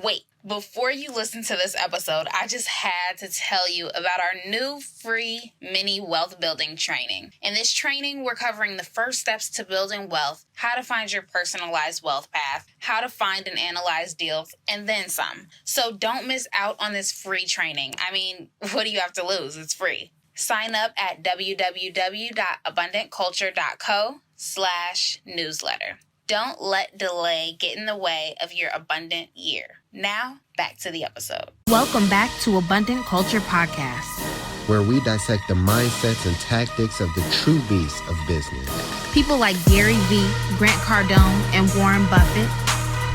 Wait, before you listen to this episode, I just had to tell you about our new free mini wealth building training. In this training, we're covering the first steps to building wealth, how to find your personalized wealth path, how to find and analyze deals, and then some. So don't miss out on this free training. I mean, what do you have to lose? It's free. Sign up at www.abundantculture.co/newsletter. Don't let delay get in the way of your abundant year. Now, back to the episode. Welcome back to Abundant Culture Podcast, where we dissect the mindsets and tactics of the true beasts of business. People like Gary Vee, Grant Cardone, and Warren Buffett.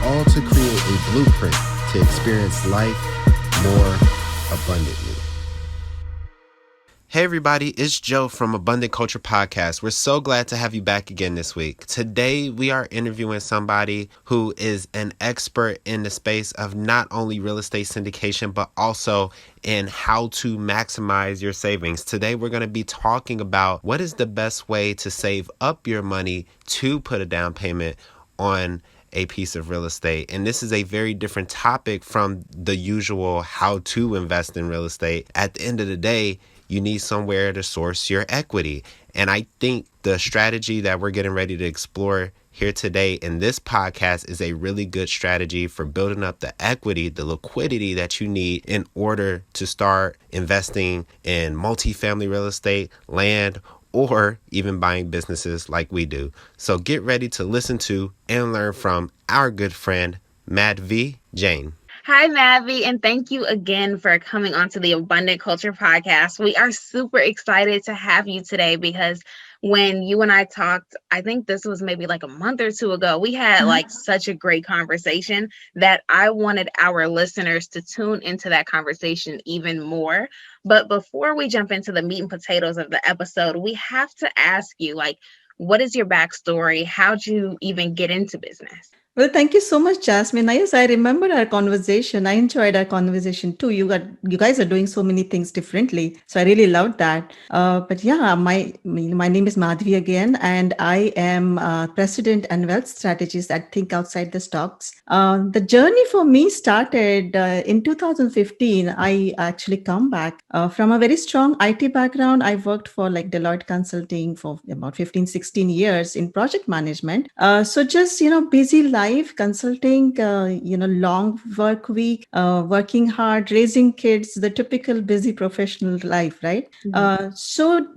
All to create a blueprint to experience life more abundantly. Hey everybody, it's Joe from Abundant Culture Podcast. We're so glad to have you back again this week. Today we are interviewing somebody who is an expert in the space of not only real estate syndication, but also in how to maximize your savings. Today we're going to be talking about what is the best way to save up your money to put a down payment on a piece of real estate. And this is a very different topic from the usual how to invest in real estate. At the end of the day, you need somewhere to source your equity. And I think the strategy that we're getting ready to explore here today in this podcast is a really good strategy for building up the equity, the liquidity that you need in order to start investing in multifamily real estate, land, or even buying businesses like we do. So get ready to listen to and learn from our good friend, Madhavi Jain. Hi, Madhavi, and thank you again for coming onto the Abundant Culture Podcast. We are super excited to have you today because when you and I talked, I think this was maybe like a month or two ago, we had like such a great conversation that I wanted our listeners to tune into that conversation even more. But before we jump into the meat and potatoes of the episode, we have to ask you, like, what is your backstory? How'd you even get into business? Well, thank you so much, Jasmine. Yes, I remember our conversation. I enjoyed our conversation too. You guys are doing so many things differently, so I really loved that. But yeah, my name is Madhavi again, and I am president and wealth strategist at Think Outside the Stocks. The journey for me started in 2015. I actually come back from a very strong IT background. I worked for like Deloitte Consulting for about 15, 16 years in project management. So just busy life, consulting, long work week, working hard, raising kids, the typical busy professional life, right? Mm-hmm. So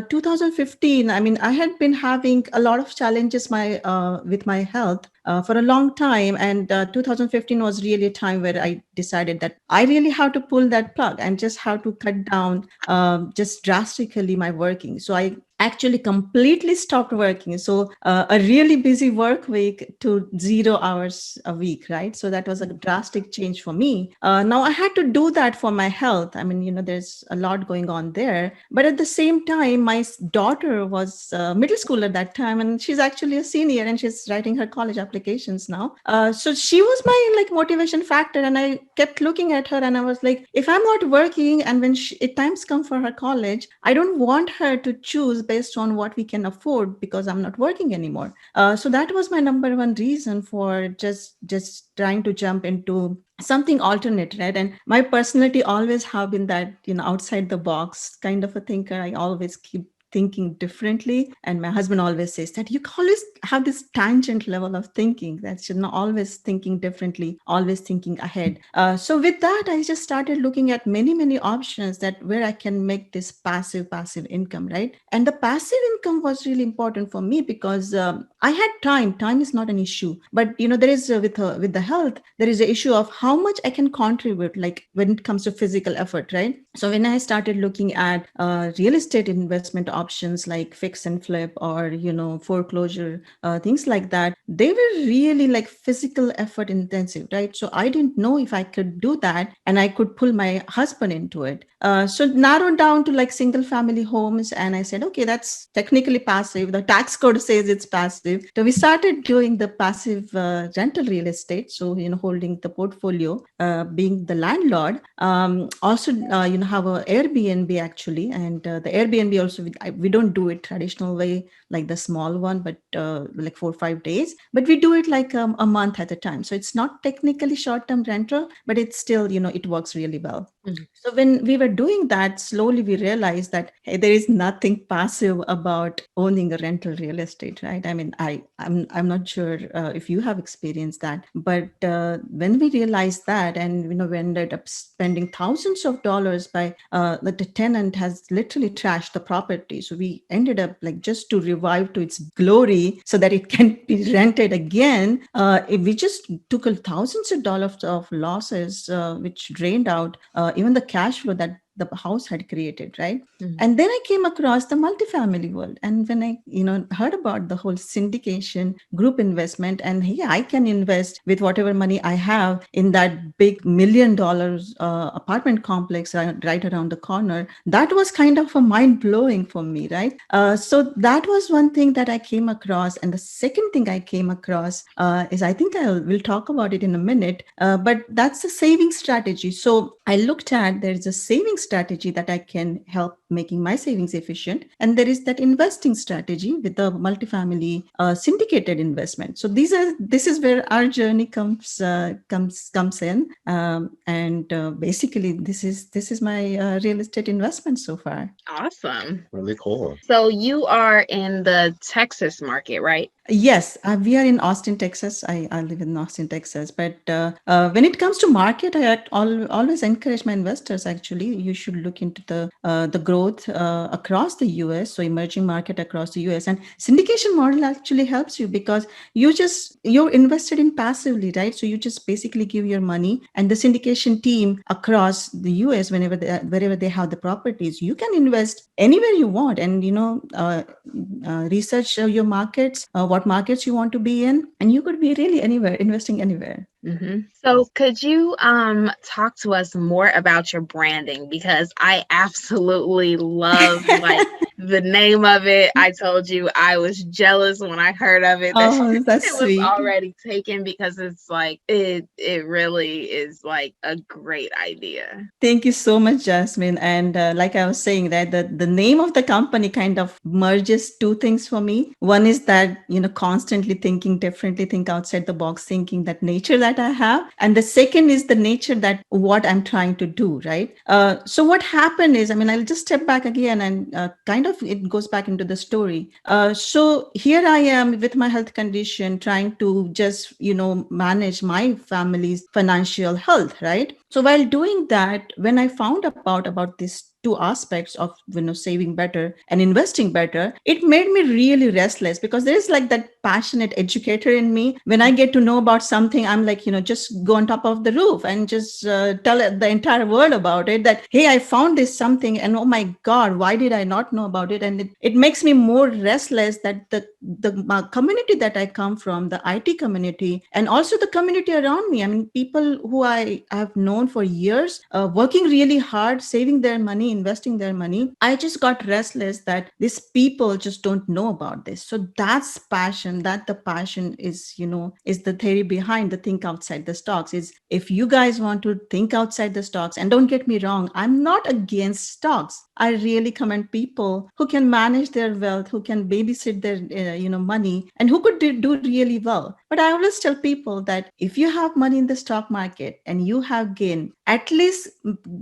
2015, I had been having a lot of challenges with my health for a long time. And 2015 was really a time where I decided that I really have to pull that plug and just have to cut down just drastically my working. So I actually completely stopped working. So a really busy work week to 0 hours a week, right? So that was a drastic change for me. Now I had to do that for my health. There's a lot going on there. But at the same time, my daughter was middle school at that time, and she's actually a senior and she's writing her college applications now. So she was my motivation factor. And I kept looking at her and I was like, if I'm not working and when times come for her college, I don't want her to choose based on what we can afford because I'm not working anymore. So that was my number one reason for just trying to jump into something alternate, right? And my personality always have been that, outside the box kind of a thinker. I always keep thinking differently. And my husband always says that you always have this tangent level of thinking, that you're not always thinking differently, always thinking ahead. So with that, I just started looking at many options that where I can make this passive income, right? And the passive income was really important for me because I had time. Time is not an issue. But, there is with the health, there is an issue of how much I can contribute, like when it comes to physical effort, right? So when I started looking at real estate investment options like fix and flip or, foreclosure, things like that, they were really like physical effort intensive, right? So I didn't know if I could do that and I could pull my husband into it. So narrowed down to like single family homes. And I said, okay, that's technically passive. The tax code says it's passive. So we started doing the passive rental real estate. So, holding the portfolio, being the landlord. Also, have a Airbnb actually. And the Airbnb also, we don't do it traditional way like the small one, but like 4 or 5 days, but we do it like a month at a time. So it's not technically short term rental, but it's still, it works really well. Mhm. So when we were doing that, slowly we realized that hey, there is nothing passive about owning a rental real estate, right? I mean, I'm not sure if you have experienced that, but when we realized that, and we ended up spending thousands of dollars by that the tenant has literally trashed the property. So we ended up like just to revive to its glory so that it can be rented again. We just took thousands of dollars of losses, which drained out even the cash flow that the house had created, right? Mhm. And then I came across the multifamily world, and when I heard about the whole syndication group investment, and yeah, I can invest with whatever money I have in that big $1 million apartment complex right around the corner. That was kind of a mind blowing for me, right? So that was one thing that I came across, and the second thing I came across is, I think will talk about it in a minute, but that's a saving strategy. So I looked at, there's a saving strategy that I can help making my savings efficient, and there is that investing strategy with the multifamily syndicated investment. So this is where our journey comes in, and basically this is my real estate investment so far. Awesome. Really cool. So you are in the Texas market, right? Yes, we are in Austin, Texas. I live in Austin, Texas. But when it comes to market, always encourage my investors. Actually, you should look into the growth across the U.S. So emerging market across the U.S. and syndication model actually helps you because you're invested in passively, right? So you just basically give your money, and the syndication team across the U.S. Wherever they have the properties, you can invest anywhere you want, and research your markets, what markets you want to be in, and you could be really anywhere, investing anywhere. So could you talk to us more about your branding, because I absolutely love like the name of it. I told you I was jealous when I heard of it that Oh, it that's was sweet. already taken, because it's like it really is like a great idea. Thank you so much, Jasmine. And like I was saying, that the name of the company kind of merges two things for me. One is that, constantly thinking differently, think outside the box, thinking that nature that I have. And the second is the nature that what I'm trying to do, right? So what happened is, I mean, I'll just step back again and kind of it goes back into the story. So here I am with my health condition, trying to just, manage my family's financial health, right? So while doing that, when I found about these two aspects of saving better and investing better, it made me really restless because there is like that passionate educator in me. When I get to know about something, I'm like, just go on top of the roof and just tell the entire world about it, that hey, I found this something, and oh my god, why did I not know about it? And it makes me more restless that the community that I come from, the IT community, and also the community around me, I mean, people who I have known for years, working really hard, saving their money, investing their money, I just got restless that these people just don't know about this. So that's passion. That the passion is, is the theory behind the think outside the stocks. Is if you guys want to think outside the stocks, and don't get me wrong, I'm not against stocks. I really commend people who can manage their wealth, who can babysit their money, and who could do really well. But I always tell people that if you have money in the stock market and you have gain, at least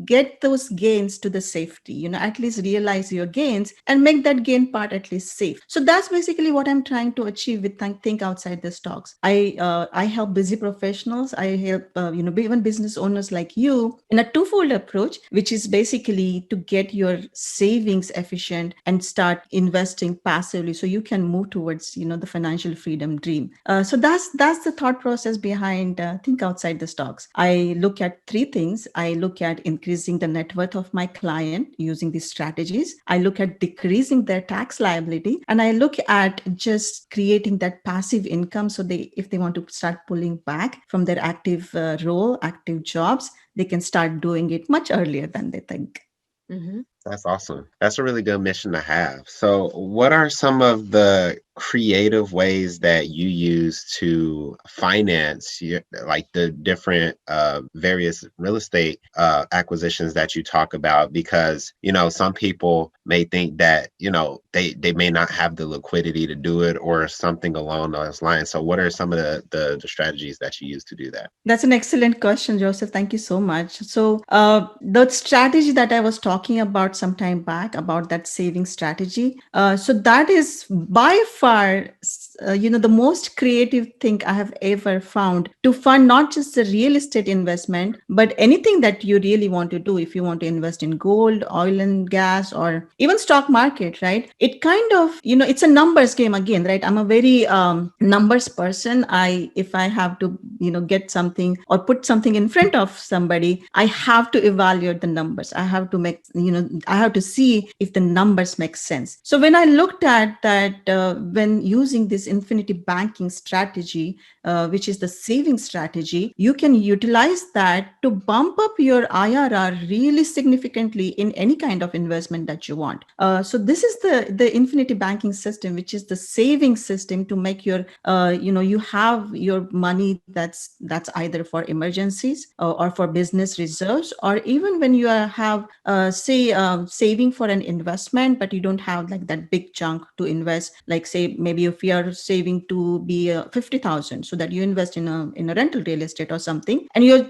get those gains to the safety. At least realize your gains and make that gain part at least safe. So that's basically what I'm trying to achieve with think outside the stocks. I help busy professionals. I help even business owners like you in a twofold approach, which is basically to get your savings efficient and start investing passively so you can move towards the financial freedom dream. So that's the thought process behind think outside the stocks. I look at three things. I look at increasing the net worth of my client using these strategies. I look at decreasing their tax liability, and I look at just creating that passive income, so they, if they want to start pulling back from their active role, active jobs, they can start doing it much earlier than they think. Hmm. That's awesome. That's a really good mission to have. So, what are some of the creative ways that you use to finance your, like the different various real estate acquisitions that you talk about? Because some people may think that they may not have the liquidity to do it or something along those lines. So what are some of the strategies that you use to do that? That's an excellent question, Joseph. Thank you so much. So, the strategy that I was talking about some time back, about that saving strategy, so that is by far, the most creative thing I have ever found to fund not just the real estate investment, but anything that you really want to do. If you want to invest in gold, oil and gas, or even stock market, right? It kind of, it's a numbers game again, right? I'm a very numbers person. If I have to, get something or put something in front of somebody, I have to evaluate the numbers. I have to make, I have to see if the numbers make sense. So when I looked at that, when using this infinity banking strategy, which is the saving strategy, you can utilize that to bump up your IRR really significantly in any kind of investment that you want. So this is the infinity banking system, which is the saving system to make your, you have your money that's either for emergencies or for business reserves, or even when you have say saving for an investment, but you don't have like that big chunk to invest. Like say maybe if you are saving to be 50,000, so that you invest in a rental real estate or something, and you're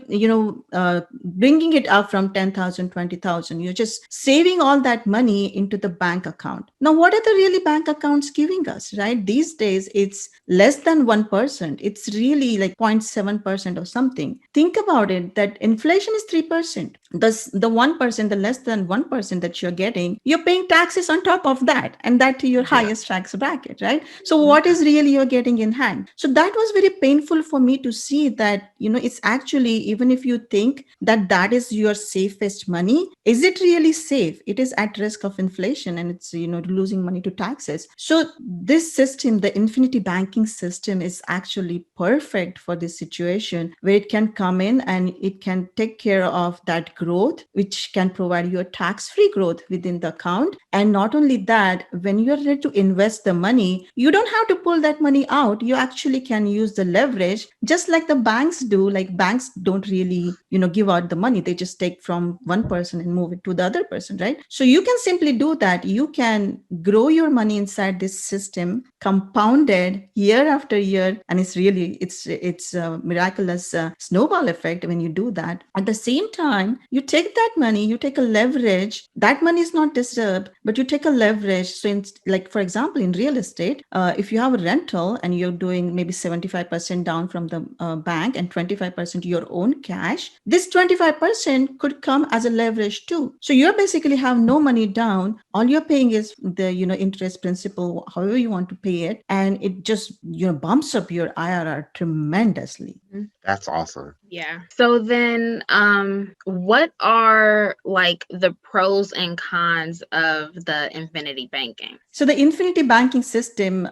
bringing it up from 10,000, 20,000. You're just saving all that money into the bank account. Now, what are the really bank accounts giving us, right? These days, it's less than 1%. It's really like 0.7% or something. Think about it, that inflation is 3%. The 1%, the less than 1% that you're getting, you're paying taxes on top of that, and that to your Yeah. highest tax bracket, right? So what is really you're getting in hand? So that was very painful for me to see that, it's actually, even if you think that that is your safest money, is it really safe? It is at risk of inflation, and it's, losing money to taxes. So this system, the infinity banking system, is actually perfect for this situation, where it can come in and it can take care of that growth, which can provide you a tax-free growth within the account. And not only that, when you're ready to invest the money, you don't have to pull that money out. You actually can use the leverage, just like the banks do. Like banks don't really, give out the money. They just take from one person and move it to the other person, right? So you can simply do that. You can grow your money inside this system, compounded year after year, and it's a miraculous snowball effect when you do that. At the same time, you take that money, you take a leverage. That money is not disturbed, but you take a leverage. So, like for example, in real estate, if you have a rental and you're doing maybe 75% down from the bank and 25% your own cash, this 25% could come as a leverage too. So you basically have no money down. All you're paying is the interest, principal, however you want to pay it, and it just bumps up your IRR tremendously. That's awesome. Yeah. So then, what are like the pros and cons of the infinity banking? So the infinity banking system,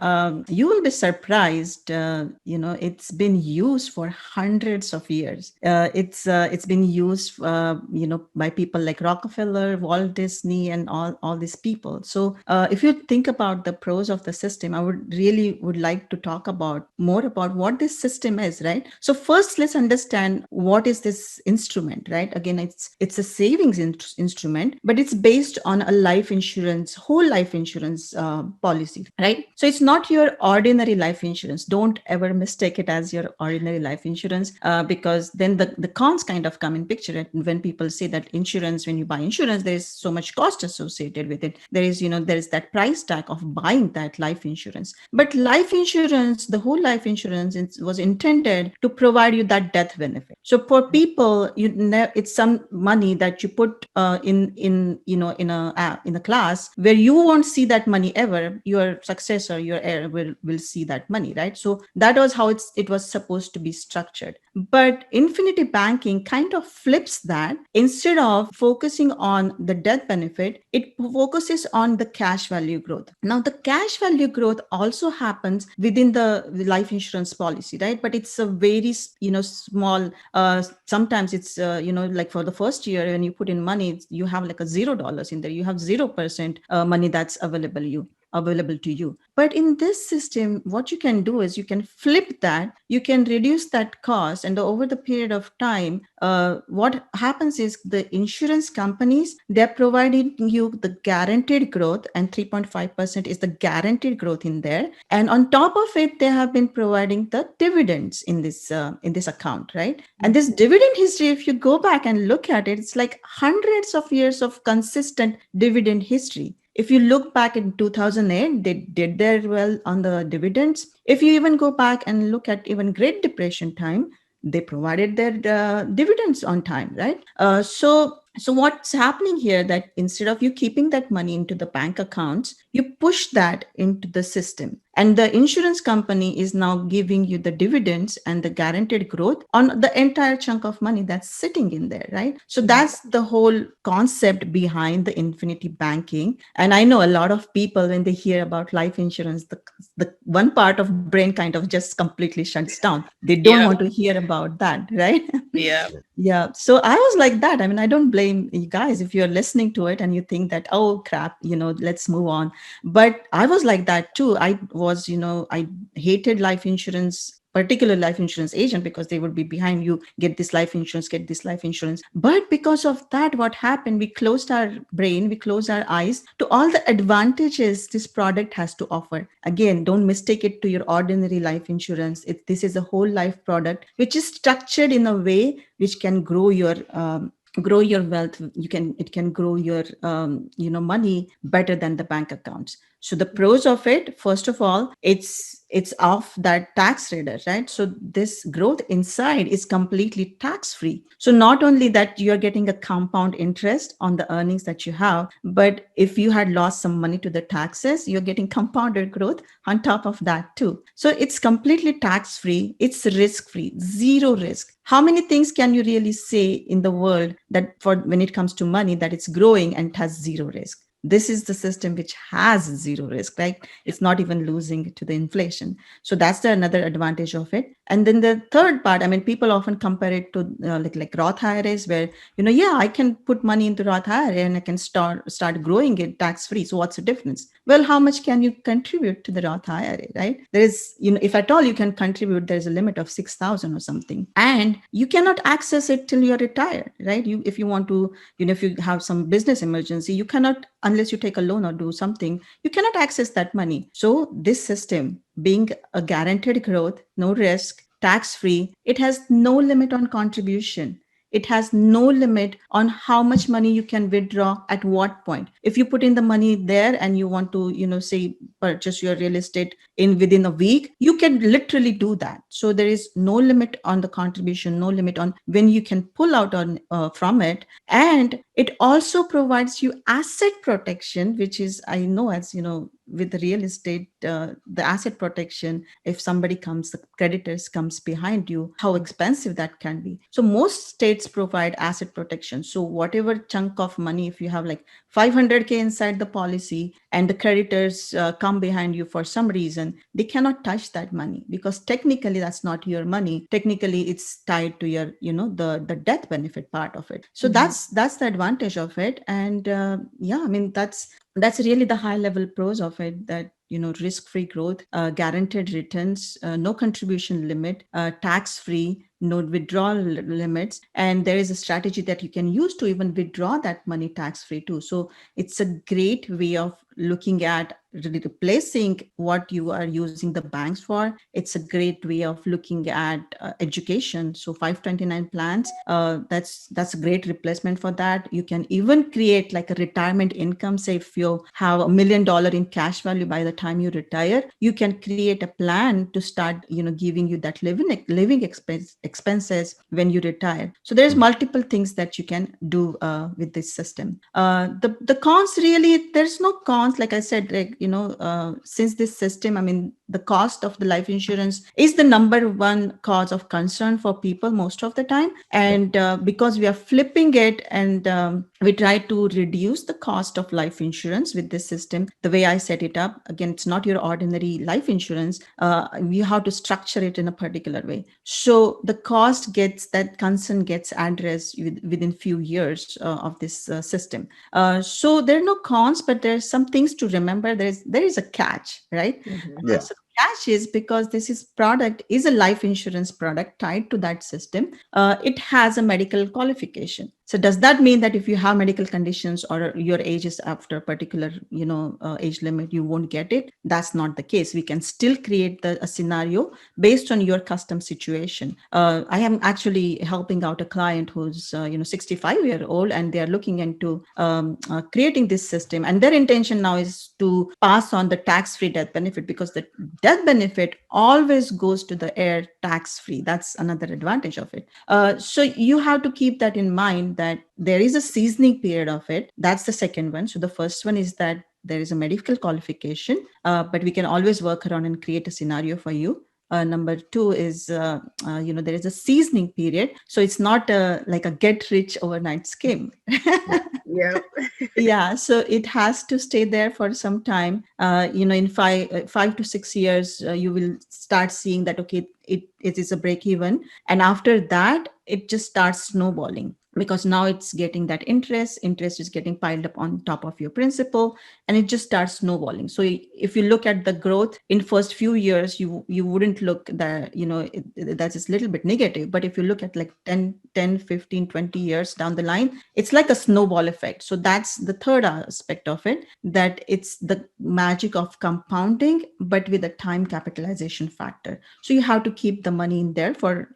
you will be surprised. It's been used for hundreds of years. It's been used, by people like Rockefeller, Walt Disney, and all these people. So if you think about the pros of the system, I would like to talk about more about what this system is, right? So first, let's understand what is this instrument, right? Again, it's a savings instrument, but it's based on a whole life insurance policy, right? So it's not your ordinary life insurance. Don't ever mistake it as your ordinary life insurance, because then the cons kind of come in picture. Right? When people say that insurance, when you buy insurance, there is so much cost associated with it. There is that price tag of buying that life insurance. But life insurance, the whole life insurance, was intended to provide you that death benefit. So for people, it's some money that you put in a class where you won't see that money ever. Your successor, your heir, will see that money, right? So that was how it was supposed to be structured. But infinity banking kind of flips that. Instead of focusing on the death benefit, it focuses on the cash value growth. Now, the cash value growth also happens within the life insurance policy, right? But it's a very small. Sometimes it's like for the first year when you put in money, you have like a $0 in there. You have 0% money that's available you. available to you. But in this system, what you can do is you can flip that, you can reduce that cost, and over the period of time, what happens is the insurance companies, they're providing you the guaranteed growth, and 3.5% is the guaranteed growth in there. And on top of it, they have been providing the dividends in this account, right? And this dividend history, if you go back and look at it, it's like hundreds of years of consistent dividend history. If you look back in 2008, they did their well on the dividends. If you even go back and look at even Great Depression time, they provided their dividends on time, right? So what's happening here, that instead of you keeping that money into the bank accounts, you push that into the system, and the insurance company is now giving you the dividends and the guaranteed growth on the entire chunk of money that's sitting in there, right? So that's the whole concept behind the infinity banking. And I know a lot of people, when they hear about life insurance, the one part of brain kind of just completely shuts down. They don't Yeah. want to hear about that, right? Yeah. Yeah. So I was like that. I mean, I don't blame you guys if you're listening to it and you think that, oh crap, let's move on. But I was like that too. I hated life insurance, particular life insurance agent, because they would be behind you, get this life insurance, get this life insurance. But because of that, what happened, we closed our brain, we closed our eyes to all the advantages this product has to offer. Again, don't mistake it to your ordinary life insurance. This is a whole life product which is structured in a way which can grow your wealth. It can grow your money better than the bank accounts. So the pros of it, first of all, it's off that tax radar, right? So this growth inside is completely tax free. So not only that you are getting a compound interest on the earnings that you have, but if you had lost some money to the taxes, you're getting compounded growth on top of that too. So it's completely tax free, it's risk free, zero risk. How many things can you really say in the world that, for when it comes to money, that it's growing and it has zero risk? This is the system which has zero risk, right? It's not even losing to the inflation. So that's the another advantage of it. And then the third part, I mean, people often compare it to like Roth IRAs, where yeah, I can put money into Roth IRA and I can start growing it tax free. So what's the difference? Well, how much can you contribute to the Roth IRA, right? There is, if at all you can contribute, there's a limit of 6,000 or something, and you cannot access it till you're retired, right? If you want to, if you have some business emergency, you cannot, unless you take a loan or do something, you cannot access that money. So this system, being a guaranteed growth, no risk, tax free, it has no limit on contribution. It has no limit on how much money you can withdraw at what point. If you put in the money there and you want to, say, purchase your real estate in within a week, you can literally do that. So there is no limit on the contribution, no limit on when you can pull out from it. And it also provides you asset protection, which is, I know, as with the real estate, the asset protection, if somebody comes, the creditors comes behind you, how expensive that can be. So most states provide asset protection. So whatever chunk of money, if you have like 500K inside the policy and the creditors come behind you for some reason, they cannot touch that money, because technically that's not your money. Technically it's tied to your, the death benefit part of it. So that's the advantage of it. And yeah, I mean, that's really the high level pros of it, that risk free growth, guaranteed returns, no contribution limit, tax free, no withdrawal limits, and there is a strategy that you can use to even withdraw that money tax free too. So it's a great way of looking at really replacing what you are using the banks for. It's a great way of looking at education. So 529 plans, that's a great replacement for that. You can even create like a retirement income. Say if you have $1 million in cash value by the time you retire, you can create a plan to start giving you that living expenses when you retire. So there's multiple things that you can do with this system. The cons, really, there's no cons. Like I said, like since this system, I mean, the cost of the life insurance is the number one cause of concern for people most of the time. And because we are flipping it, and we try to reduce the cost of life insurance with this system. The way I set it up, again, it's not your ordinary life insurance. You have to structure it in a particular way, so the cost gets, that concern gets addressed within few years of this system. So there are no cons, but there's some things to remember. There is a catch, right? Mhm. Yeah. So catch is because this is product is a life insurance product tied to that system. It has a medical qualification. So does that mean that if you have medical conditions or your age is after a particular, age limit, you won't get it? That's not the case. We can still create a scenario based on your custom situation. I am actually helping out a client who's 65-year-old, and they are looking into creating this system, and their intention now is to pass on the tax-free death benefit, because the death benefit always goes to the heir tax-free. That's another advantage of it. So you have to keep that in mind, that there is a seasoning period of it. That's the second one. So the first one is that there is a medical qualification, but we can always work around and create a scenario for you. Number two is, there is a seasoning period. So it's not like a get rich overnight scheme. Yep. Yeah, so it has to stay there for some time. In 5 to 6 years, you will start seeing that, okay, it is a break even, and after that it just starts snowballing, because now it's getting that interest is getting piled up on top of your principal, and it just starts snowballing. So if you look at the growth in first few years, you wouldn't look that, that's just a little bit negative. But if you look at like 10, 10, 15, 20 years down the line, it's like a snowball effect. So that's the third aspect of it, that it's the magic of compounding, but with a time capitalization factor. So you have to keep the money in there for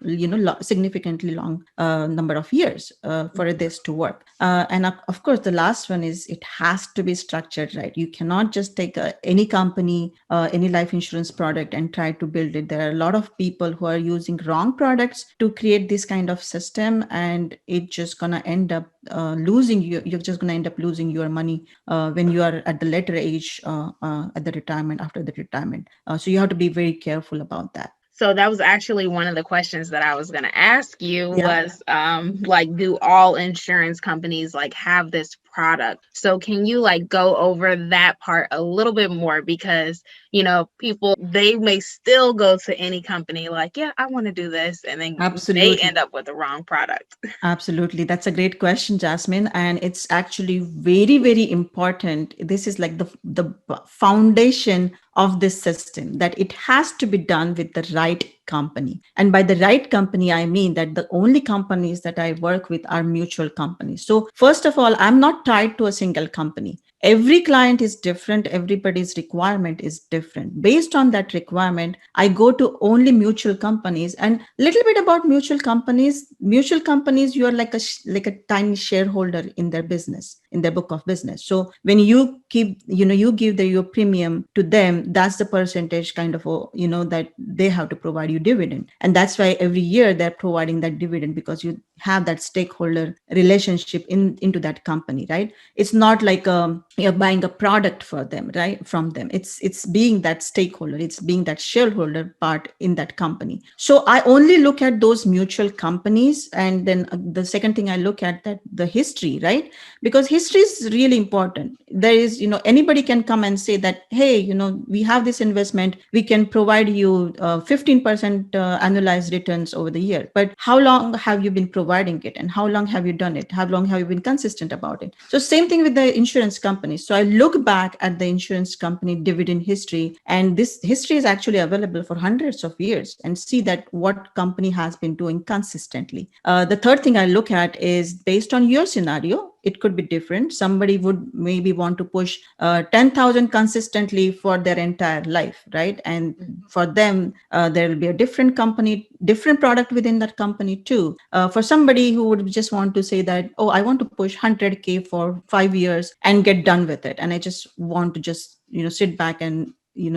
significantly long number of years for this to work. And of course, the last one is, it has to be structured right. You cannot just take any company, any life insurance product and try to build it. There are a lot of people who are using wrong products to create this kind of system, and it just gonna end up losing you. You're just gonna end up losing your money when you are at the later age, at the retirement, after the retirement. So you have to be very careful about that. So that was actually one of the questions that I was going to ask you Yeah. was like, do all insurance companies like have this product? So can you like go over that part a little bit more, because people, they may still go to any company like, yeah, I want to do this, and then they Absolutely. end up with the wrong product. Absolutely. That's a great question, Jasmine. And it's actually very, very important. This is like the foundation of this system, that it has to be done with the right company. And by the right company, I mean that the only companies that I work with are mutual companies. So first of all, I'm not tied to a single company. Every client is different. Everybody's requirement is different. Based on that requirement, I go to only mutual companies. And little bit about mutual companies. Mutual companies, you are like a tiny shareholder in their business, in their book of business. So when you keep, you give your premium to them, that's the percentage kind of, that they have to provide you dividend. And that's why every year they're providing that dividend, because you have that stakeholder relationship into that company, right? It's not like you're buying a product for them, right? From them, it's being that stakeholder, it's being that shareholder part in that company. So I only look at those mutual companies. And then the second thing I look at, that the history, right? Because history is really important. There is, anybody can come and say that, hey, we have this investment, we can provide you 15% annualized returns over the year. But how long have you been providing it, and how long have you done it? How long have you been consistent about it? So same thing with the insurance companies. So I look back at the insurance company dividend history, and this history is actually available for hundreds of years, and see that what company has been doing consistently. The third thing I look at is, based on your scenario, it could be different. Somebody would maybe want to push 10,000 consistently for their entire life, right? And for them, there will be a different company, different product within that company too. For somebody who would just want to say that, oh, I want to push 100K for 5 years and get done with it, and I just want to just sit back and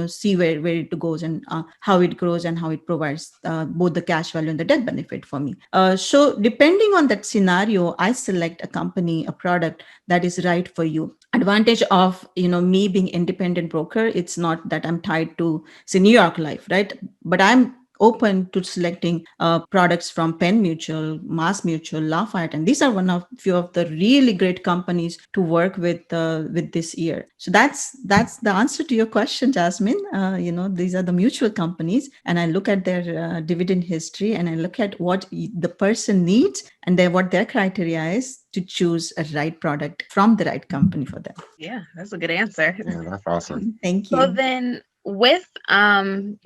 see where it goes, and how it grows, and how it provides both the cash value and the death benefit for me. So depending on that scenario, I select a company, a product that is right for you. Advantage of me being independent broker, it's not that I'm tied to say New York Life, right? But I'm open to selecting products from Penn Mutual, Mass Mutual, Lafayette, and these are one of few of the really great companies to work with this year. So that's the answer to your question, Jasmine. These are the mutual companies, and I look at their dividend history, and I look at what the person needs, and then what their criteria is to choose a right product from the right company for them. Yeah, that's a good answer. Yeah, that's awesome. Thank So you. then with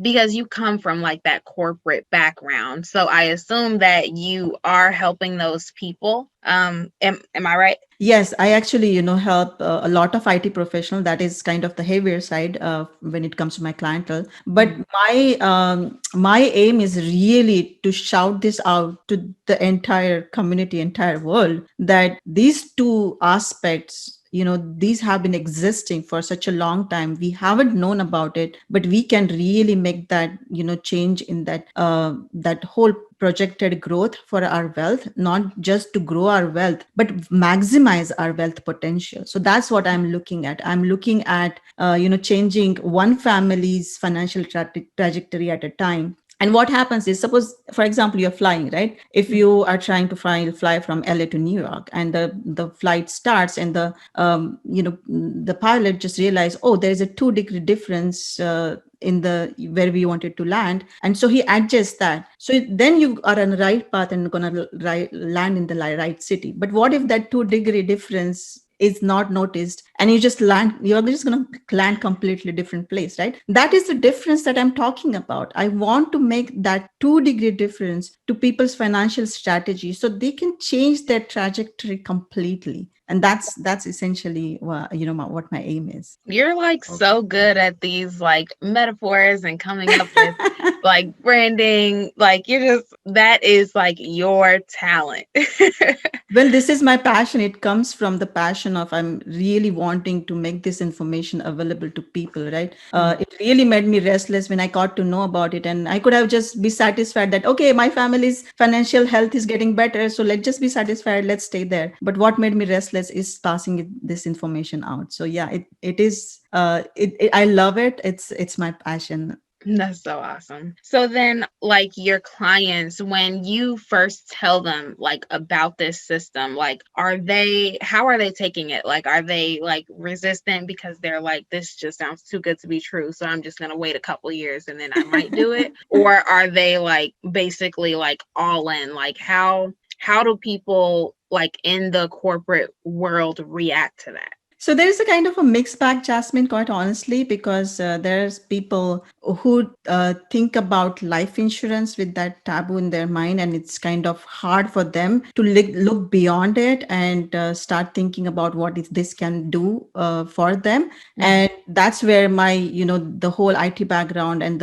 because you come from like that corporate background, so I assume that you are helping those people. Am I right? Yes, I actually, help a lot of IT professional. That is kind of the heavier side when it comes to my clientele. But Mhm. my aim is really to shout this out to the entire community, entire world, that these two aspects, these have been existing for such a long time. We haven't known about it, but we can really make that, change in that whole projected growth for our wealth, not just to grow our wealth, but maximize our wealth potential. So that's what I'm looking at. I'm looking at, changing one family's financial trajectory at a time. And what happens is, suppose, for example, you're flying, right? If you are trying to fly from LA to New York, and the flight starts, and the pilot just realized, oh, there is a 2-degree difference in the where we wanted to land, and so he adjusts that. So then you are on the right path and gonna land in the right city. But what if that 2-degree difference is not noticed, and you're just going to land completely different place, right? That is the difference that I'm talking about. I want to make that 2-degree difference to people's financial strategy so they can change their trajectory completely. And that's essentially what my aim is. You're like so good at these like metaphors and coming up with like branding. Like you're just that is like your talent. Well, this is my passion. It comes from the passion of I'm really wanting to make this information available to people, right? It really made me restless when I got to know about it, and I could have just be satisfied that okay, my family's financial health is getting better, so let's just be satisfied. Let's stay there. But what made me restless is passing this information out. So yeah, it is. I love it. It's my passion. That's so awesome. So then like your clients, when you first tell them like about this system, like how are they taking it? Like are they like resistant because they're like this just sounds too good to be true, so I'm just going to wait a couple years and then I might do it? Or are they like basically like all in? Like how do people like in the corporate world react to that? So there's a kind of a mixed bag, Jasmine, quite honestly, because there's people who think about life insurance with that taboo in their mind, and it's kind of hard for them to look beyond it and start thinking about what if this can do for them. And that's where my, the whole IT background and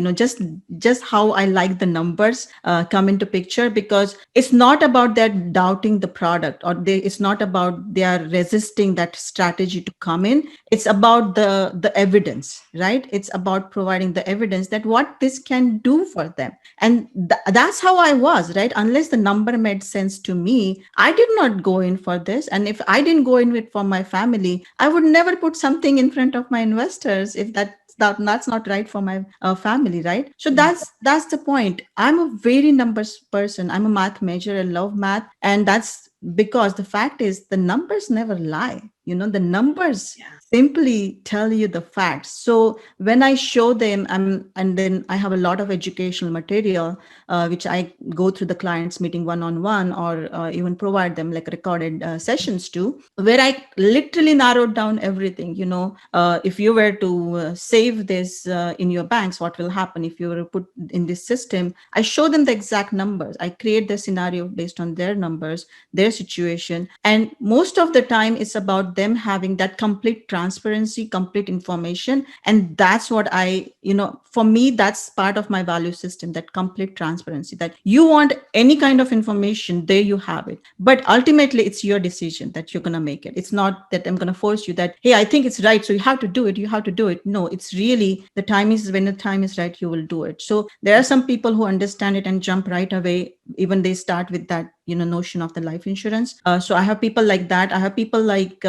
just how I like the numbers come into picture, because it's not about that doubting the product, or it's not about they are resisting that strategy to come in. It's about the evidence, right? It's about providing the evidence that what this can do for them. And that's how I was, right? Unless the number made sense to me, I did not go in for this. And if I didn't go in with for my family, I would never put something in front of my investors if that's not right for my family, right? So that's the point. I'm a very numbers person. I'm a math major. I love math, and that's because the fact is the numbers never lie. The numbers Yeah. simply tell you the facts. So when I show them, and then I have a lot of educational material which I go through the clients meeting one on one, or even provide them like recorded sessions too, where I literally narrowed down everything. If you were to save this in your banks, what will happen if you were to put in this system? I show them the exact numbers. I create the scenario based on their numbers, their situation. And most of the time, it's about them having that complete transparency, complete information. And that's what for me, that's part of my value system, that complete transparency, that you want any kind of information, there you have it. But ultimately, it's your decision that you're going to make it. It's not that I'm going to force you that, hey, I think it's right, so you have to do it. You have to do it. No, it's really the time is when the time is right, you will do it. So there are some people who understand it and jump right away. Even they start with that notion of the life insurance. So I have people like that. I have people like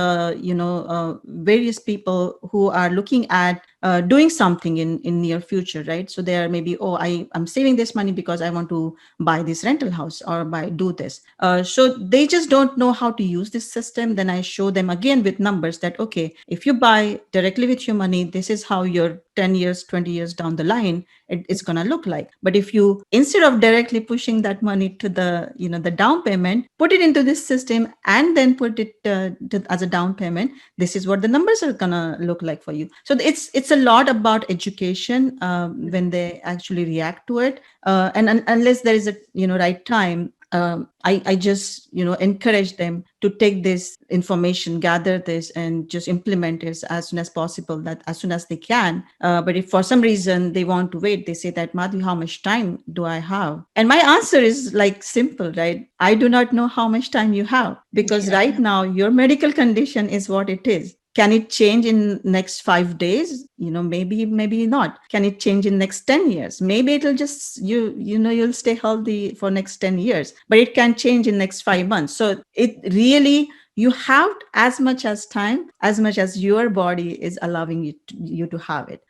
various people who are looking at doing something in near future, right? So they are maybe, oh, I'm saving this money because I want to buy this rental house or buy do this. So they just don't know how to use this system. Then I show them again with numbers that, okay, if you buy directly with your money, this is how your 10 years, 20 years down the line it's going to look like. But if you, instead of directly pushing that money to the, the down payment, put it into this system and then put it as a down payment, this is what the numbers are going to look like for you. So it's a lot about education when they actually react to it. And unless there is a, right time, I just, encourage them to take this information, gather this, and just implement it as soon as possible, that as soon as they can. But if for some reason they want to wait, they say that, Madhu, how much time do I have? And my answer is like simple, right? I do not know how much time you have, because Yeah. right now your medical condition is what it is. Can it change in next 5 days? Maybe not. Can it change in next 10 years? Maybe it'll just, you'll stay healthy for next 10 years, but it can change in next 5 months. So it really, you have as much as time, as much as your body is allowing you to have it.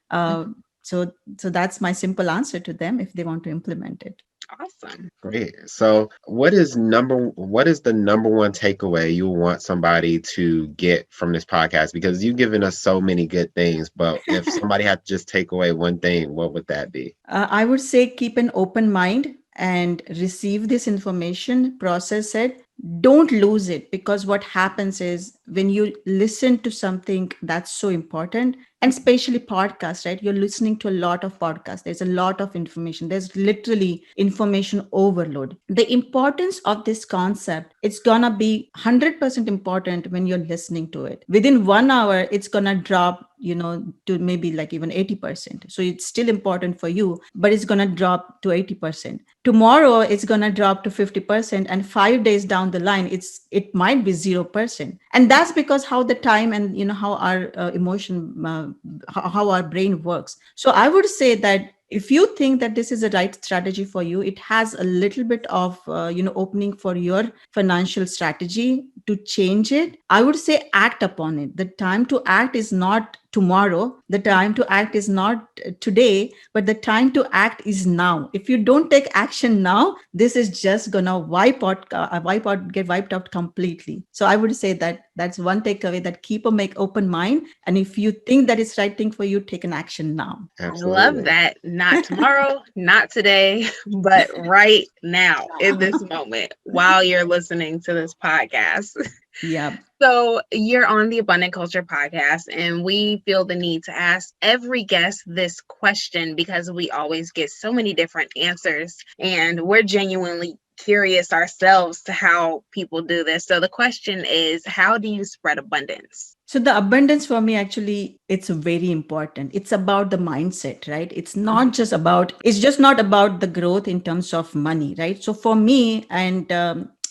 So that's my simple answer to them if they want to implement it. Awesome. Great. So, what is the number one takeaway you want somebody to get from this podcast? Because you've given us so many good things, but if somebody had to just take away one thing, what would that be? I would say keep an open mind and receive this information, process it. Don't lose it, because what happens is when you listen to something that's so important, and especially podcasts, right? You're listening to a lot of podcasts. There's a lot of information. There's literally information overload. The importance of this concept, it's gonna be 100% important when you're listening to it. Within 1 hour, it's gonna drop, to maybe like even 80%. So it's still important for you, but it's gonna drop to 80%. Tomorrow, it's gonna drop to 50%, and 5 days down the line, it might be 0%. And that's because how the time and how our emotion, how our brain works. So I would say that if you think that this is a right strategy for you, it has a little bit of opening for your financial strategy to change it, I would say act upon it. The time to act is not tomorrow. The time to act is not today, but the time to act is now. If you don't take action now, this is just gonna get wiped out completely. So I would say that that's one takeaway, that keep a make open mind. And if you think that it's right thing for you, take an action now. I love Absolutely. that. Not tomorrow, not today, but right now in this moment while you're listening to this podcast. Yeah. So, you're on the Abundant Culture podcast, and we feel the need to ask every guest this question because we always get so many different answers, and we're genuinely curious ourselves to how people do this. So, the question is, how do you spread abundance? So the abundance for me, actually, it's very important. It's about the mindset, right? It's just not about the growth in terms of money, right? So for me, and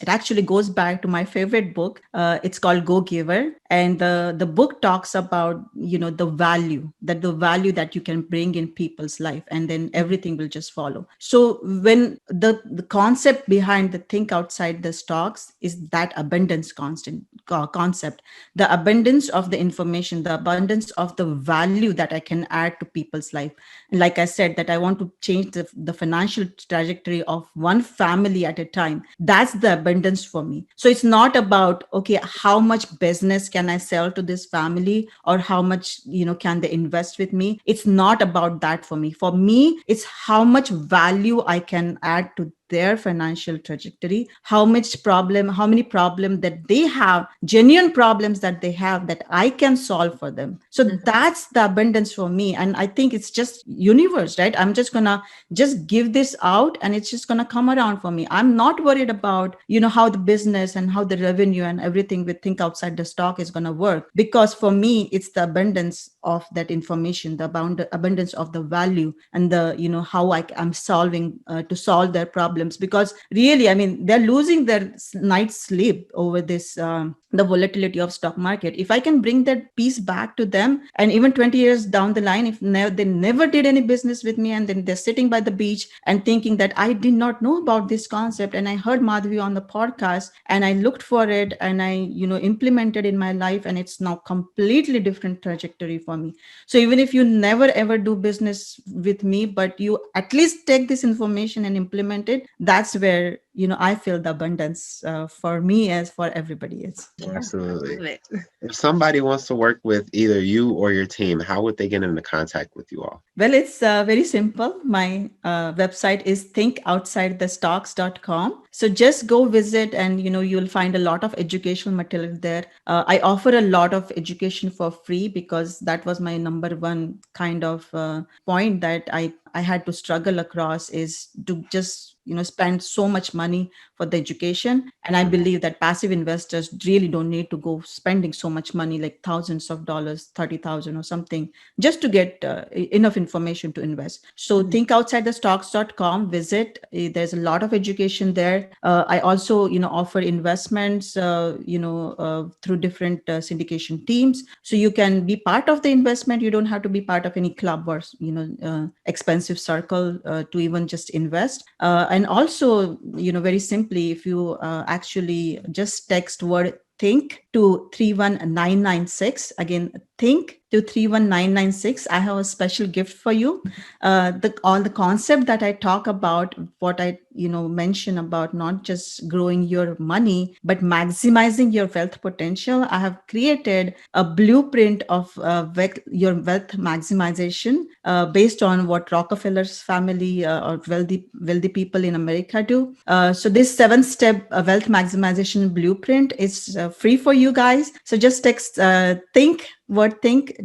it actually goes back to my favorite book. It's called Go Giver. And the book talks about, the value that you can bring in people's life, and then everything will just follow. So when the concept behind the think outside the stocks is that abundance concept, the abundance of the information, the abundance of the value that I can add to people's life. And like I said, that I want to change the financial trajectory of one family at a time. That's the abundance for me. So it's not about, okay, how much business can I sell to this family, or how much, can they invest with me? It's not about that for me. For me, it's how much value I can add to their financial trajectory, how many problems that they have, genuine problems that they have, that I can solve for them. So that's the abundance for me. And I think it's just universe, right? I'm just gonna just give this out, and it's just gonna come around for me. I'm not worried about, how the business and how the revenue and everything we think outside the stock is gonna work, because for me, it's the abundance of that information, the abundance of the value, and the, how I'm solving to solve their problem problems, because really, I mean, they're losing their night's sleep over this the volatility of stock market. If I can bring that peace back to them, and even 20 years down the line, if they never did any business with me, and then they're sitting by the beach and thinking that I did not know about this concept, and I heard Madhavi on the podcast, and I looked for it, and I implemented in my life, and it's now completely different trajectory for me. So even if you never ever do business with me, but you at least take this information and implement it, that's where I feel the abundance, for me as for everybody else. Yeah, I Absolutely. love it. If somebody wants to work with either you or your team, how would they get into contact with you all? Well, it's very simple. My website is thinkoutsidethestocks.com. So just go visit, and you'll find a lot of educational material there. I offer a lot of education for free, because that was my number one kind of point that I had to struggle across, is to just spend so much money for the education. And I Mhm. believe that passive investors really don't need to go spending so much money, like thousands of dollars, 30,000 or something, just to get enough information to invest. So Mhm. thinkoutsidethestocks.com, visit. There's a lot of education there. I also offer investments through different syndication teams, so you can be part of the investment. You don't have to be part of any club or expensive circle to even just invest. And also, very simply, if you actually just text word think to 31996, again, think to 31996, I have a special gift for you. The all the concept that I talk about, what I mention about not just growing your money but maximizing your wealth potential, I have created a blueprint of your wealth maximization, based on what Rockefeller's family, or wealthy people in America do. So this 7-step wealth maximization blueprint is free for you guys. So just text think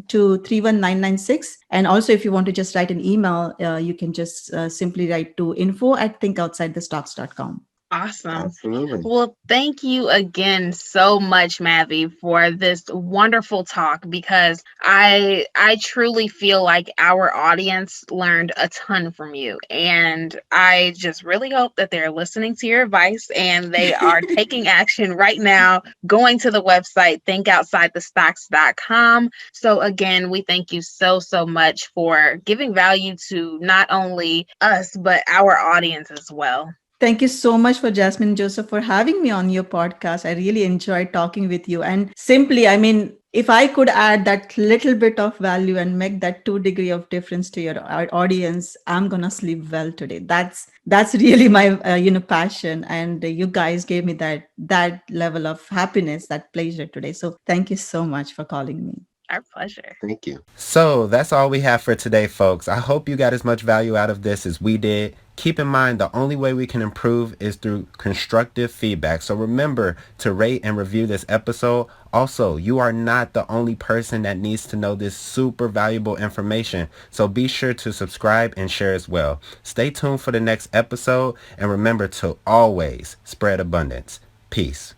to 31996. And also, if you want to just write an email, you can just simply write to info@thinkoutsidethestocks.com. Awesome. Absolutely. Well, thank you again so much, Mavi, for this wonderful talk, because I truly feel like our audience learned a ton from you. And I just really hope that they're listening to your advice and they are taking action right now, going to the website thinkoutsidethestocks.com. So again, we thank you so much for giving value to not only us, but our audience as well. Thank you so much for Jasmine Joseph for having me on your podcast. I really enjoyed talking with you. And simply, I mean, if I could add that little bit of value and make that 2 degree of difference to your audience, I'm gonna sleep well today. That's really my passion, and you guys gave me that level of happiness, that pleasure today. So thank you so much for calling me. Our pleasure. Thank you. So that's all we have for today, folks. I hope you got as much value out of this as we did. Keep in mind, the only way we can improve is through constructive feedback. So remember to rate and review this episode. Also, you are not the only person that needs to know this super valuable information. So be sure to subscribe and share as well. Stay tuned for the next episode, and remember to always spread abundance. Peace.